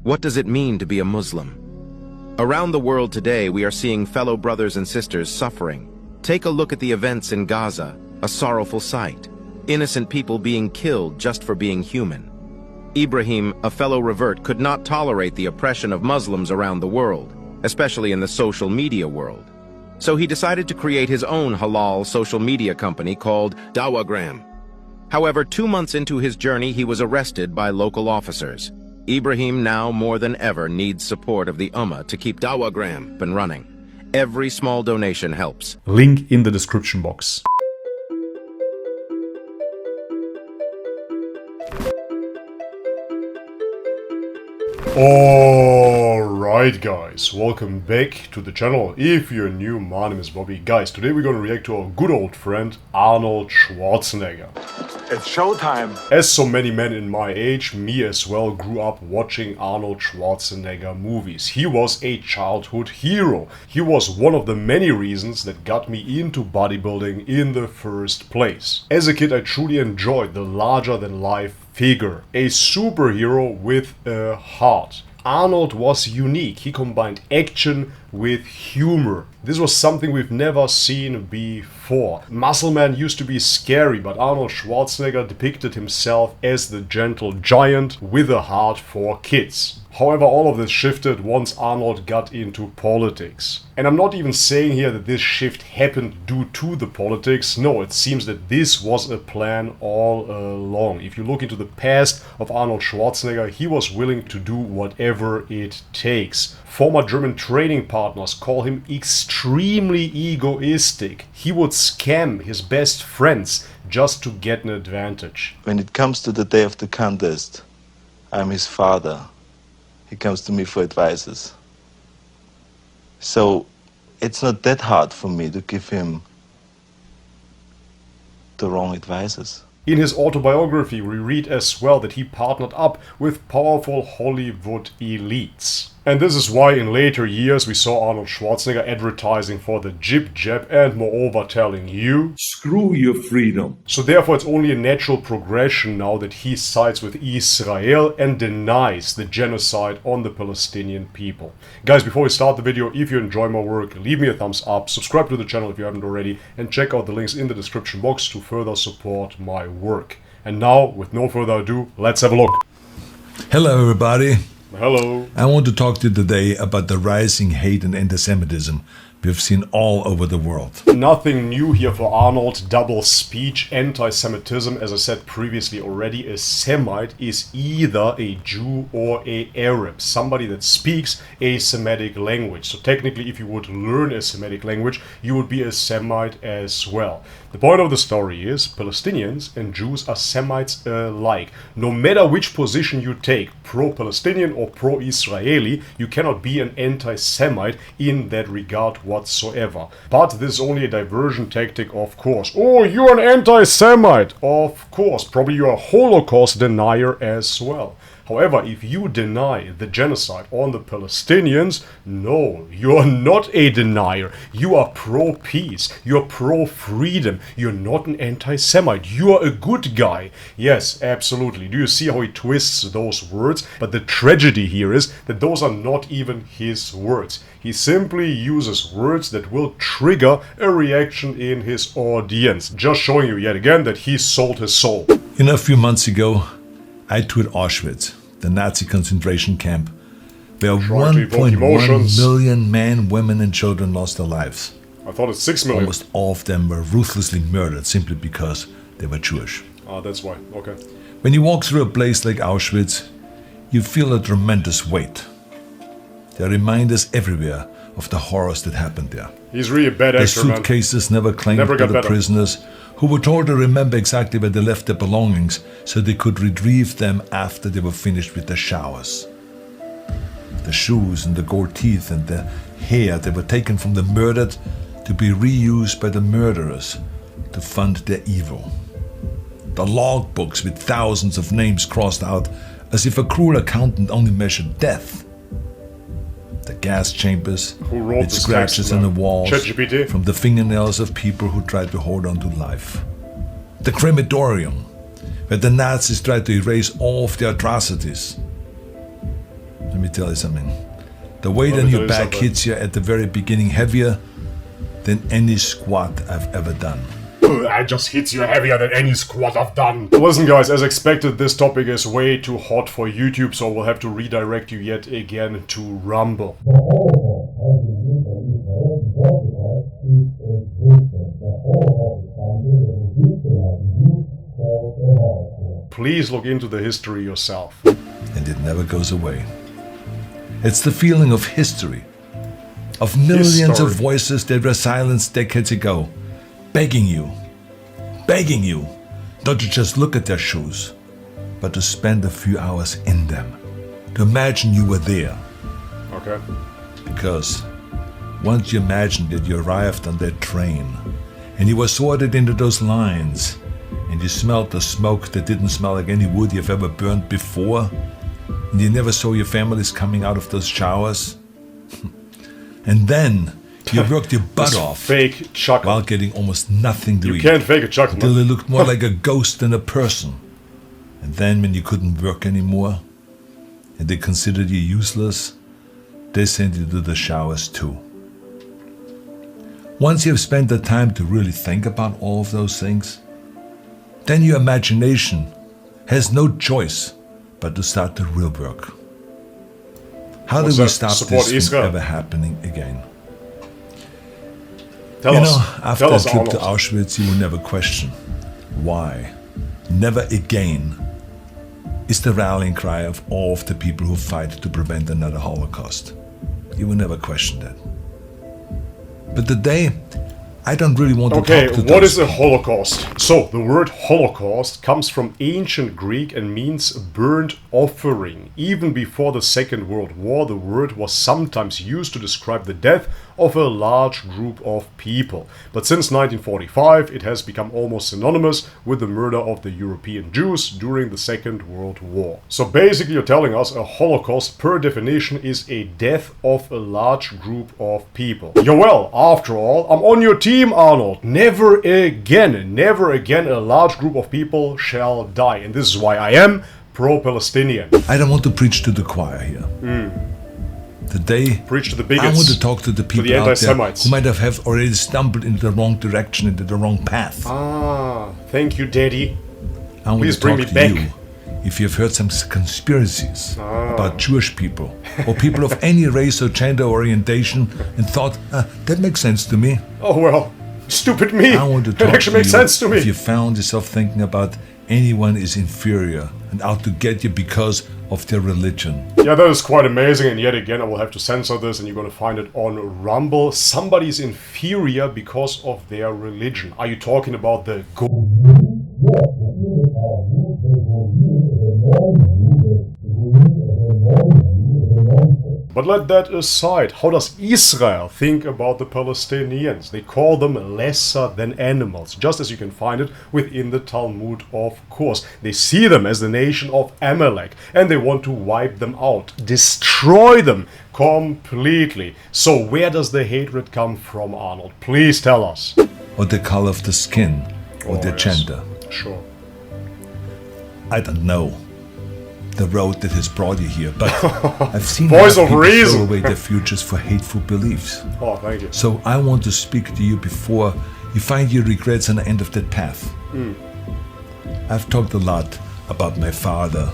What does it mean to be a Muslim? Around the world today, we are seeing fellow brothers and sisters suffering. Take a look at the events in Gaza, a sorrowful sight. Innocent people being killed just for being human. Ibrahim, a fellow revert, could not tolerate the oppression of Muslims around the world, especially in the social media world. So he decided to create his own halal social media company called DAWAHGRAM. However, 2 months into his journey, he was arrested by local officers. Ibrahim now more than ever needs support of the Ummah to keep DAWAHGRAM up and running. Every small donation helps. Link in the description box. Alright guys, welcome back to the channel. If you're new, my name is Bobby. Guys, today we're gonna react to our good old friend Arnold Schwarzenegger. It's showtime! As so many men in my age, me as well, grew up watching Arnold Schwarzenegger movies. He was a childhood hero. He was one of the many reasons that got me into bodybuilding in the first place. As a kid, I truly enjoyed the larger-than-life figure, a superhero with a heart. Arnold was unique. He combined action with humor. This was something we've never seen before. Muscle Man used to be scary, but Arnold Schwarzenegger depicted himself as the gentle giant with a heart for kids. However, all of this shifted once Arnold got into politics. And I'm not even saying here that this shift happened due to the politics. No, it seems that this was a plan all along. If you look into the past of Arnold Schwarzenegger, he was willing to do whatever it takes. Former German training partners call him extremely egoistic. He would scam his best friends just to get an advantage. When it comes to the day of the contest, I'm his father. He comes to me for advices. So it's not that hard for me to give him the wrong advices. In his autobiography, we read as well that he partnered up with powerful Hollywood elites. And this is why in later years we saw Arnold Schwarzenegger advertising for the Jib Jab and moreover telling you, Screw your freedom. So therefore it's only a natural progression now that he sides with Israel and denies the genocide on the Palestinian people. Guys, before we start the video, if you enjoy my work, leave me a thumbs up, subscribe to the channel if you haven't already, and check out the links in the description box to further support my work. And now, with no further ado, let's have a look. Hello everybody. Hello. I want to talk to you today about the rising hate and anti-Semitism we've seen all over the world. Nothing new here for Arnold. Double speech, anti-Semitism. As I said previously already, a Semite is either a Jew or a Arab. Somebody that speaks a Semitic language. So technically, if you would learn a Semitic language, you would be a Semite as well. The point of the story is Palestinians and Jews are Semites alike. No matter which position you take, pro-Palestinian or pro-Israeli, you cannot be an anti-Semite in that regard whatsoever. But this is only a diversion tactic, of course. Oh, you're an anti-Semite! Of course, probably you're a Holocaust denier as well. However, if you deny the genocide on the Palestinians, no, you're not a denier. You are pro-peace. You're pro-freedom. You're not an anti-Semite. You are a good guy. Yes, absolutely. Do you see how he twists those words? But the tragedy here is that those are not even his words. He simply uses words that will trigger a reaction in his audience. Just showing you yet again that he sold his soul. You know, a few months ago, I toured Auschwitz, the Nazi concentration camp, where 1.1 million men, women and children lost their lives. I thought it's 6 million. Almost all of them were ruthlessly murdered simply because they were Jewish. Ah, that's why. Okay. When you walk through a place like Auschwitz, you feel a tremendous weight. There are reminders everywhere of the horrors that happened there. He's really a bad actor, the suitcases never claimed by the prisoners, who were told to remember exactly where they left their belongings so they could retrieve them after they were finished with their showers. The shoes and the gold teeth and the hair that were taken from the murdered to be reused by the murderers to fund their evil. The logbooks with thousands of names crossed out as if a cruel accountant only measured death. The gas chambers with scratches on the walls from the fingernails of people who tried to hold on to life. The crematorium, where the Nazis tried to erase all of their atrocities. Let me tell you something. The weight on your back hits you at the very beginning heavier than any squat I've ever done. It just hits you heavier than any squat I've done. Listen guys, as expected, this topic is way too hot for YouTube, so we'll have to redirect you yet again to Rumble. Please look into the history yourself. And it never goes away. It's the feeling of history. Of millions of voices that were silenced decades ago. Begging you not to just look at their shoes, but to spend a few hours in them, to imagine you were there. Okay. Because once you imagined that you arrived on that train, and you were sorted into those lines, and you smelled the smoke that didn't smell like any wood you've ever burned before, and you never saw your families coming out of those showers, and then you worked your butt off fake chuckle while getting almost nothing to eat. You can't fake a chuckle, until you looked more like a ghost than a person. And then when you couldn't work anymore, and they considered you useless, they sent you to the showers too. Once you've spent the time to really think about all of those things, then your imagination has no choice but to start the real work. How do we stop this from ever happening again? After a trip to Auschwitz, you will never question why "never again" is the rallying cry of all of the people who fight to prevent another Holocaust. You will never question that. But today, I don't really want to talk to those. Okay, what is a Holocaust? So, the word Holocaust comes from ancient Greek and means burnt offering. Even before the Second World War, the word was sometimes used to describe the death of a large group of people. But since 1945, it has become almost synonymous with the murder of the European Jews during the Second World War. So basically you're telling us a Holocaust, per definition, is a death of a large group of people. Yeah, well, after all, I'm on your team, Arnold. Never again a large group of people shall die. And this is why I am pro-Palestinian. I don't want to preach to the choir here. Today, preach to the bigots, I want to talk to the people the out there who might have already stumbled into the wrong direction, into the wrong path. Ah, thank you, Daddy. I want to talk to you if you've heard some conspiracies about Jewish people or people of any race or gender orientation and thought, that makes sense to me. Oh well, stupid me. I want to talk that actually makes sense to me. If you found yourself thinking about anyone is inferior and out to get you because of their religion. Yeah, that is quite amazing, and yet again I will have to censor this, and you're going to find it on Rumble. Somebody is inferior because of their religion. Are you talking about the But let that aside, how does Israel think about the Palestinians? They call them lesser than animals, just as you can find it within the Talmud, of course. They see them as the nation of Amalek, and they want to wipe them out, destroy them completely. So where does the hatred come from, Arnold? Please tell us. Or the color of the skin, or their gender. Sure. I don't know the road that has brought you here, but I've seen Voice of people reason. throw away their futures for hateful beliefs. Oh, thank you. So I want to speak to you before you find your regrets on the end of that path. I've talked a lot about my father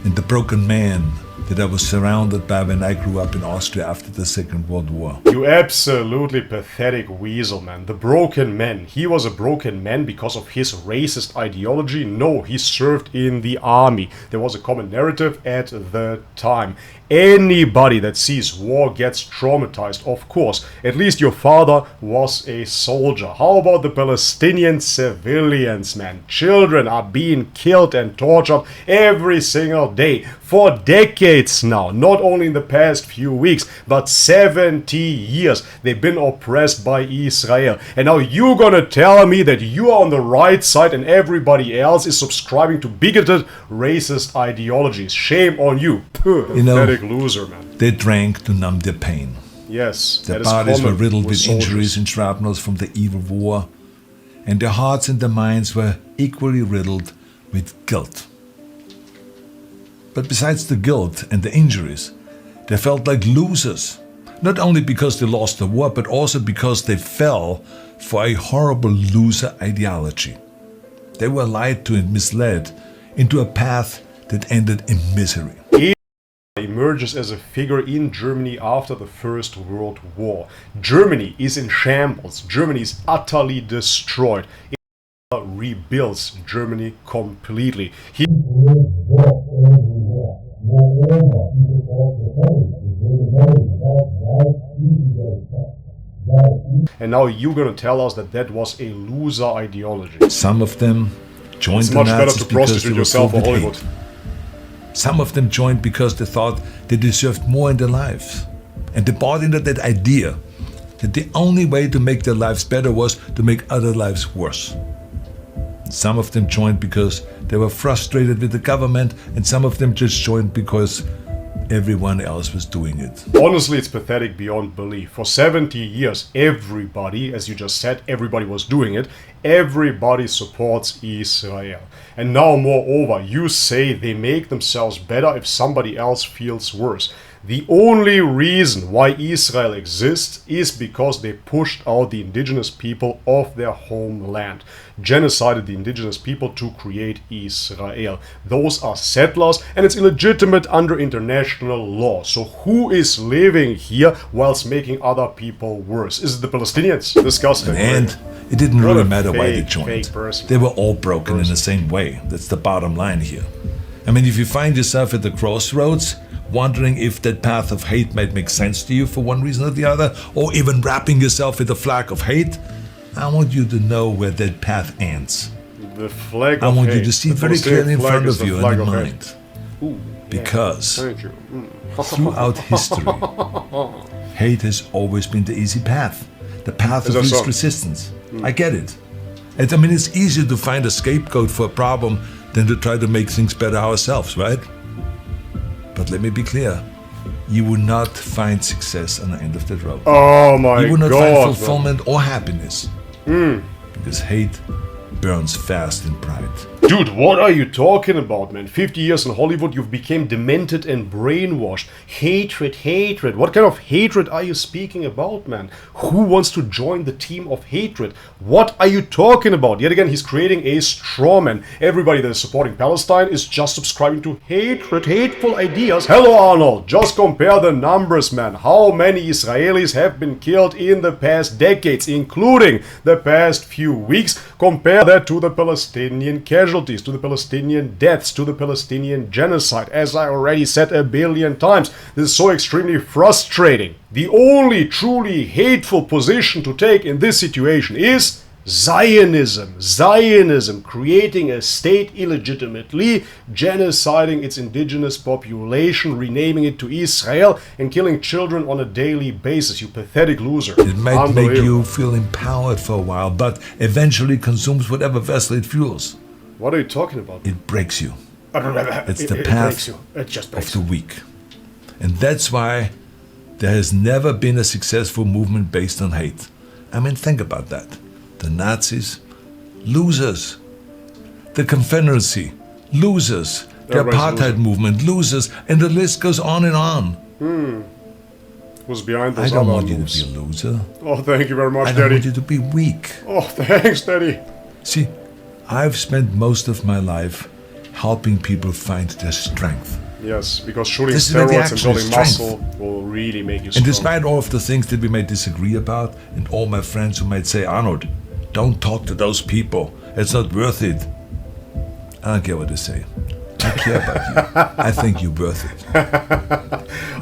and the broken man that I was surrounded by when I grew up in Austria after the Second World War. You absolutely pathetic weasel, man. The broken man. He was a broken man because of his racist ideology? No, he served in the army. There was a common narrative at the time. Anybody that sees war gets traumatized, of course. At least your father was a soldier. How about the Palestinian civilians, man? Children are being killed and tortured every single day for decades now. Not only in the past few weeks, but 70 years. They've been oppressed by Israel. And now you're gonna tell me that you are on the right side and everybody else is subscribing to bigoted, racist ideologies. Shame on you. You know, loser, man. They drank to numb their pain. Yes, their bodies were riddled with injuries and shrapnels from the evil war, and their hearts and their minds were equally riddled with guilt. But besides the guilt and the injuries, they felt like losers. Not only because they lost the war, but also because they fell for a horrible loser ideology. They were lied to and misled into a path that ended in misery. Emerges as a figure in Germany after the First World War. Germany is in shambles. Germany is utterly destroyed. It rebuilds Germany completely. And now you're gonna tell us that that was a loser ideology. Some of them joined it's the much Nazis better to prostitute yourself for Hollywood. hate. Some of them joined because they thought they deserved more in their lives. And they bought into that idea that the only way to make their lives better was to make other lives worse. Some of them joined because they were frustrated with the government, and some of them just joined because everyone else was doing it. Honestly, it's pathetic beyond belief. For 70 years, everybody, as you just said, everybody was doing it. Everybody supports Israel. And now, moreover, you say they make themselves better if somebody else feels worse. The only reason why Israel exists is because they pushed out the indigenous people of their homeland, genocided the indigenous people to create Israel. Those are settlers, and it's illegitimate under international law. So who is living here whilst making other people worse? Is it the Palestinians? Disgusting. And it didn't really matter why they fake joined. person. They were all broken in the same way. That's the bottom line here. I mean, if you find yourself at the crossroads, wondering if that path of hate might make sense to you for one reason or the other, or even wrapping yourself with a flag of hate, I want you to know where that path ends. The flag of I want hate. you to see The very Palestinian clearly in flag front is of the you flag and in of mind. hate. Ooh, Because thank you. throughout history, hate has always been the easy path, the path of that least so? resistance. I get it. And I mean, it's easier to find a scapegoat for a problem than to try to make things better ourselves, right? But let me be clear. You will not find success on the end of that road. Oh my god. You will not find fulfillment or happiness. Because hate burns fast in pride. Dude, what are you talking about, man? 50 years in Hollywood, you've become demented and brainwashed. Hatred, hatred. What kind of hatred are you speaking about, man? Who wants to join the team of hatred? What are you talking about? Yet again, he's creating a straw man. Everybody that is supporting Palestine is just subscribing to hatred, hateful ideas. Hello, Arnold. Just compare the numbers, man. How many Israelis have been killed in the past decades, including the past few weeks? Compare that to the Palestinian casualties, to the Palestinian deaths, to the Palestinian genocide. As I already said a billion times, this is so extremely frustrating. The only truly hateful position to take in this situation is Zionism. Zionism, creating a state illegitimately, genociding its indigenous population, renaming it to Israel, and killing children on a daily basis. You pathetic loser. It might make you feel empowered for a while, but eventually consumes whatever vessel it fuels. What are you talking about? It breaks you. It's the path of the weak. And that's why there has never been a successful movement based on hate. I mean, think about that. The Nazis, losers. The Confederacy, losers. The apartheid movement, losers. And the list goes on and on. Who's behind those I don't other want moves? you to be a loser. Oh, thank you very much, I don't Daddy. want you to be weak. Oh, thanks, Daddy. See, I've spent most of my life helping people find their strength. Yes, because shooting This is where the steroids and actual building strength. muscle will really make you And strong. despite all of the things that we might disagree about, and all my friends who might say, Arnold, don't talk to those people, it's not worth it. I don't care what they say. I care about you. I think you're worth it.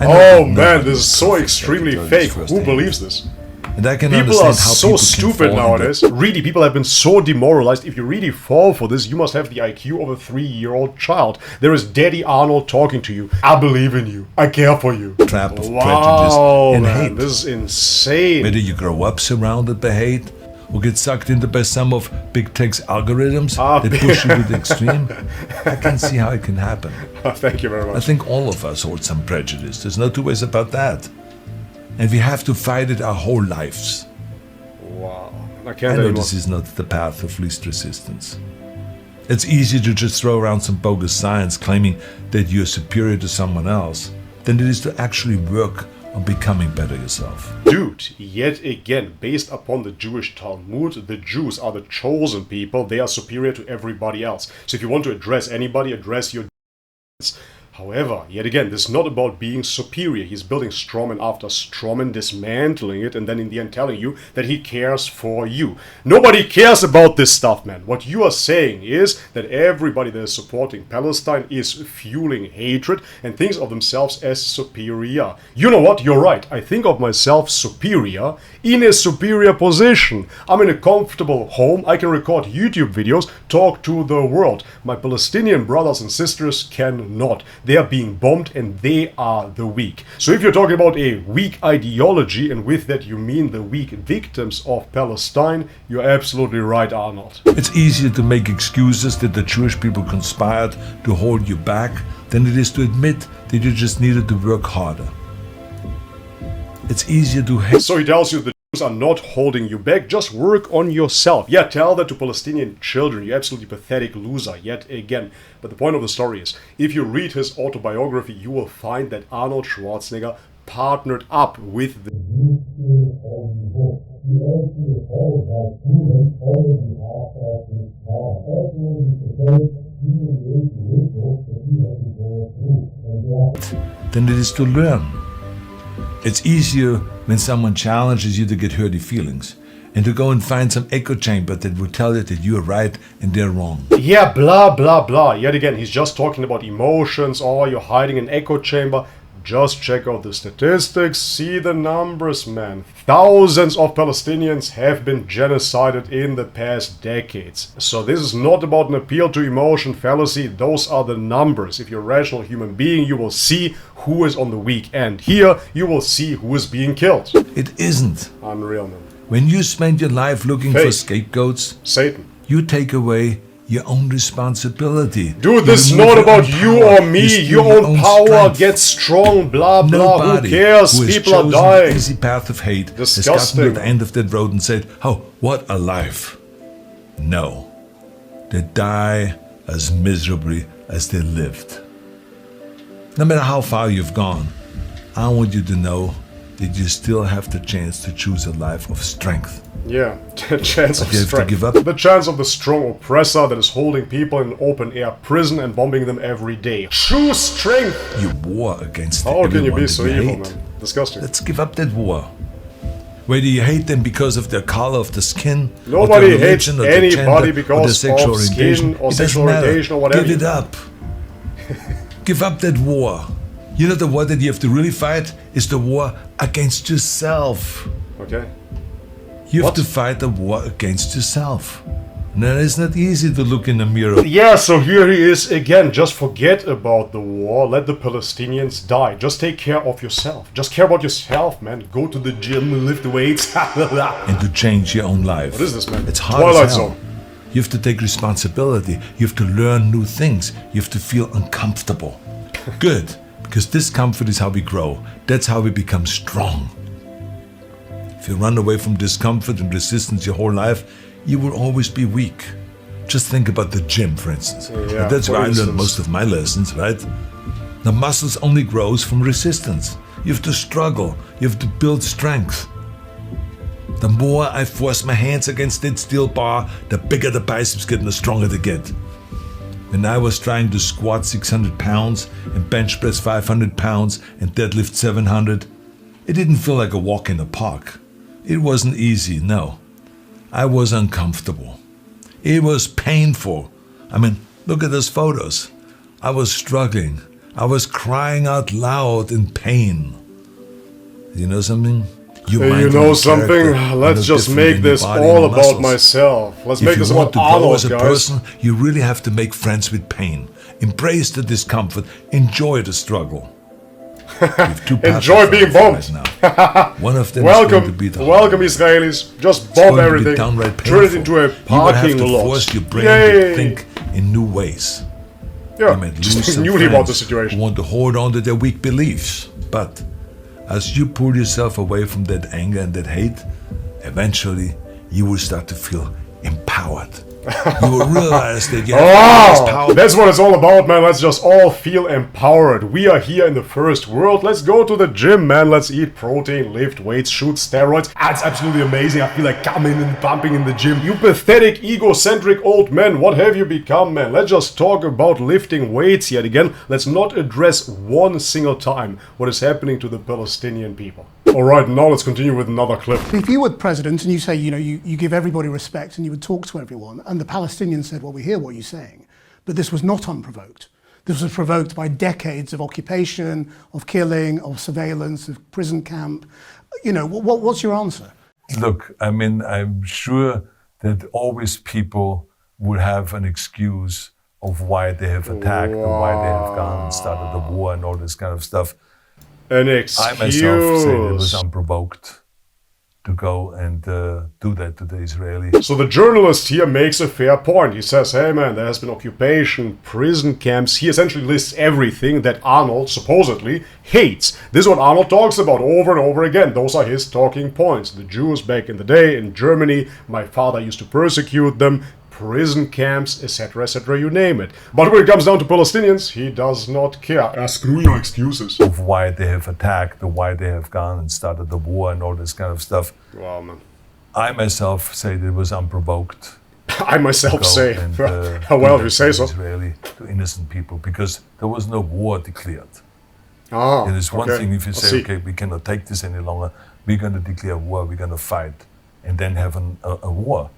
Oh man, this is so extremely fake. Who believes this? And I can People understand are how so people stupid can fall nowadays. Really, people have been so demoralized. If you really fall for this, you must have the IQ of a 3-year-old child. There is Daddy Arnold talking to you. I believe in you. I care for you. Trap of prejudice Wow, and man, hate. this is insane. Whether you grow up surrounded by hate or get sucked into by some of big tech's algorithms that push you to the extreme, I can see how it can happen. Thank you very I much. think all of us hold some prejudice. There's no two ways about that. And we have to fight it our whole lives. Wow. I I can't know anymore. this is not the path of least resistance. It's easier to just throw around some bogus science claiming that you're superior to someone else than it is to actually work on becoming better yourself. Dude, yet again, based upon the Jewish Talmud, the Jews are the chosen people. They are superior to everybody else. So if you want to address anybody, address your However, yet again, this is not about being superior. He's building Strawman after Strawman, dismantling it, and then in the end telling you that he cares for you. Nobody cares about this stuff, man. What you are saying is that everybody that is supporting Palestine is fueling hatred and thinks of themselves as superior. You know what? You're right. I think of myself superior, in a superior position. I'm in a comfortable home. I can record YouTube videos, talk to the world. My Palestinian brothers and sisters cannot. They are being bombed and they are the weak. So if you're talking about a weak ideology, and with that you mean the weak victims of Palestine, you're absolutely right, Arnold. It's easier to make excuses that the Jewish people conspired to hold you back than it is to admit that you just needed to work harder. It's easier to hate. So he tells you the Jews are not holding you back, just work on yourself. Yeah, tell that to Palestinian children, you absolutely pathetic loser, yet again. But the point of the story is, if you read his autobiography, you will find that Arnold Schwarzenegger partnered up with the than it is to learn. It's easier when someone challenges you to get hurty feelings and to go and find some echo chamber that will tell you that you're right and they're wrong. Yeah, blah, blah, blah. Yet again, he's just talking about emotions. Oh, you're hiding an echo chamber. Just check out the statistics. See the numbers, man. Thousands of Palestinians have been genocided in the past decades. So this is not about an appeal to emotion fallacy. Those are the numbers. If you're a rational human being, you will see who is on the weak end. Here, you will see who is being killed. It isn't. Unreal, man. When you spend your life looking for scapegoats, Satan, you take away your own responsibility. Dude, this is not about you or me. Your own power strength. Gets strong, blah, blah. Nobody who cares? People are dying. The easy path of hate Disgusting. has gotten to the end of that road and said, oh, what a life. No. They die as miserably as they lived. No matter how far you've gone, I want you to know that you still have the chance to choose a life of strength. Yeah, the chance of you have strength. To give up. The chance of the strong oppressor that is holding people in an open-air prison and bombing them every day. Choose strength! You war against How can you be so evil, hate. man? Disgusting. Let's give up that war. Whether you hate them because of their color of the skin, nobody or their hates religion, or their anybody gender, because or their sexual of skin orientation, or it sexual doesn't orientation matter. or whatever. Give it up. Give up that war. You know the war that you have to really fight is the war against yourself. Okay. You have to fight a war against yourself. Now, it's not easy to look in the mirror. Yeah, so here he is again. Just forget about the war. Let the Palestinians die. Just take care of yourself. Just care about yourself, man. Go to the gym, lift the weights. And to change your own life. What is this, man? It's hard Twilight as hell. Zone. You have to take responsibility. You have to learn new things. You have to feel uncomfortable. Good, because discomfort is how we grow. That's how we become strong. If you run away from discomfort and resistance your whole life, you will always be weak. Just think about the gym, for instance. Yeah, That's where I learned most of my lessons, right? The muscles only grows from resistance. You have to struggle. You have to build strength. The more I force my hands against that steel bar, the bigger the biceps get and the stronger they get. When I was trying to squat 600 pounds and bench press 500 pounds and deadlift 700, it didn't feel like a walk in the park. It wasn't easy, no. I was uncomfortable. It was painful. I mean, look at those photos. I was struggling. I was crying out loud in pain. You know something? You know something? Let's just make this all about myself. Let's make this about Arnold, as a person, you really have to make friends with pain. Embrace the discomfort. Enjoy the struggle. Enjoy being bombed. Right. One of them welcome, is going to be the welcome Israelis. Just bomb everything. Turn it into a parking lot. You have to force your brain to think in new ways. Yeah, just think newly about the situation. Who want to hold on to their weak beliefs, but as you pull yourself away from that anger and that hate, eventually you will start to feel empowered. You will realize that you have power. That's what it's all about, man. Let's just all feel empowered. We are here in the first world. Let's go to the gym, man. Let's eat protein, lift weights, shoot steroids. It's absolutely amazing. I feel like coming and bumping in the gym. You pathetic, egocentric old men. What have you become, man? Let's just talk about lifting weights yet again. Let's not address one single time what is happening to the Palestinian people. Alright, now let's continue with another clip. If you were president and you say, you give everybody respect and you would talk to everyone, and the Palestinians said, well, we hear what you're saying, but this was not unprovoked. This was provoked by decades of occupation, of killing, of surveillance, of prison camp. What's your answer? Look, I mean, I'm sure that always people would have an excuse of why they have attacked and why they have gone and started the war and all this kind of stuff. An excuse. I myself say it was unprovoked to go and do that to the Israelis. So the journalist here makes a fair point. He says, hey man, there has been occupation, prison camps. He essentially lists everything that Arnold supposedly hates. This is what Arnold talks about over and over again. Those are his talking points. The Jews back in the day in Germany, my father used to persecute them. Prison camps, etc., etc., you name it. But when it comes down to Palestinians, he does not care. Screw your excuses. Of why they have attacked, or why they have gone and started the war and all this kind of stuff. Wow, man. I myself say that it was unprovoked. I myself say, and, well, you say so. Israeli to innocent people, because there was no war declared. It is one thing if you say, okay, we cannot take this any longer, we're going to declare war, we're going to fight, and then have a war.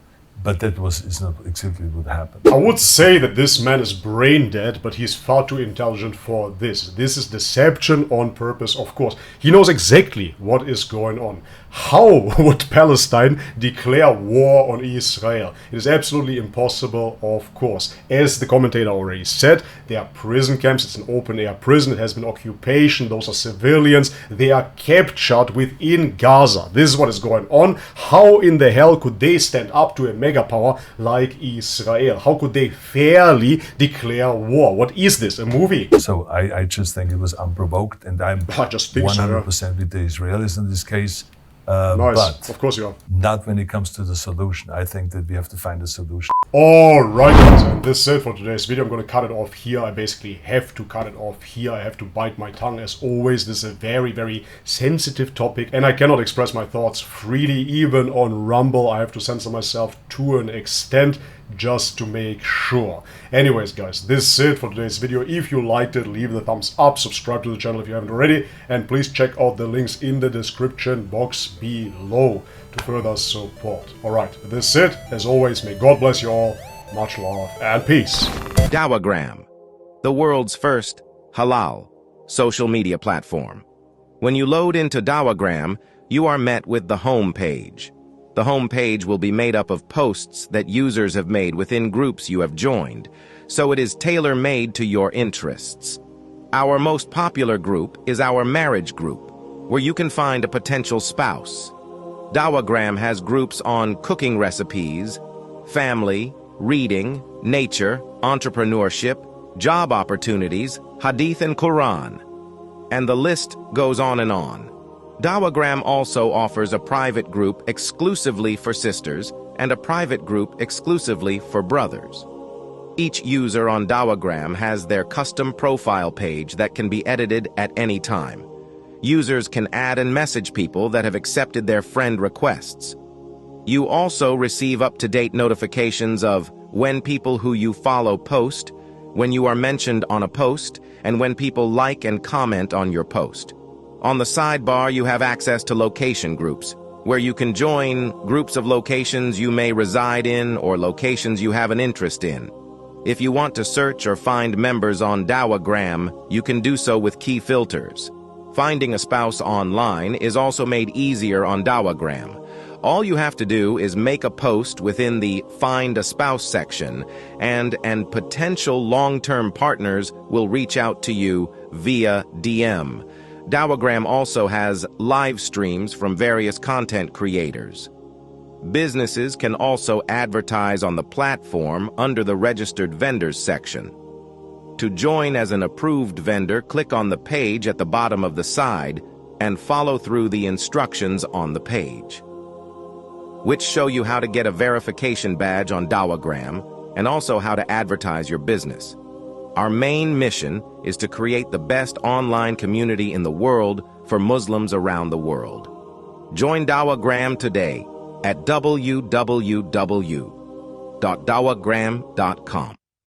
But that is not exactly what happened. I would say that this man is brain dead, but he's far too intelligent for this. This is deception on purpose, of course. He knows exactly what is going on. How would Palestine declare war on Israel? It is absolutely impossible, of course. As the commentator already said, there are prison camps. It's an open-air prison. It has been occupation. Those are civilians. They are captured within Gaza. This is what is going on. How in the hell could they stand up to a mega power like Israel? How could they fairly declare war? What is this, a movie? So I just think it was unprovoked, and I'm 100% with the Israelis in this case. Nice, but of course you are. Not when it comes to the solution. I think that we have to find a solution. Alright guys, and this is it for today's video. I'm going to cut it off here. I basically have to cut it off here. I have to bite my tongue as always. This is a very, very sensitive topic, and I cannot express my thoughts freely even on Rumble. I have to censor myself to an extent, just to make sure. Anyways guys, this is it for today's video. If you liked it, leave the thumbs up, subscribe to the channel if you haven't already, and please check out the links in the description box below to further support. Alright, this is it. As always, may God bless you all. Much love and peace. DAWAHGRAM, the world's first halal social media platform. When you load into DAWAHGRAM, you are met with the home page. The home page will be made up of posts that users have made within groups you have joined, so it is tailor-made to your interests. Our most popular group is our marriage group, where you can find a potential spouse. DAWAHGRAM has groups on cooking recipes, family, reading, nature, entrepreneurship, job opportunities, hadith and Quran, and the list goes on and on. DAWAHGRAM also offers a private group exclusively for sisters and a private group exclusively for brothers. Each user on DAWAHGRAM has their custom profile page that can be edited at any time. Users can add and message people that have accepted their friend requests. You also receive up-to-date notifications of when people who you follow post, when you are mentioned on a post, and when people like and comment on your post. On the sidebar, you have access to location groups, where you can join groups of locations you may reside in or locations you have an interest in. If you want to search or find members on DAWAHGRAM, you can do so with key filters. Finding a spouse online is also made easier on DAWAHGRAM. All you have to do is make a post within the Find a Spouse section, and potential long-term partners will reach out to you via DM. DAWAHGRAM also has live streams from various content creators. Businesses can also advertise on the platform under the Registered Vendors section. To join as an approved vendor, click on the page at the bottom of the side and follow through the instructions on the page. which show you how to get a verification badge on DAWAHGRAM and also how to advertise your business. Our main mission is to create the best online community in the world for Muslims around the world. Join DAWAHGRAM today at www.dawahagram.com.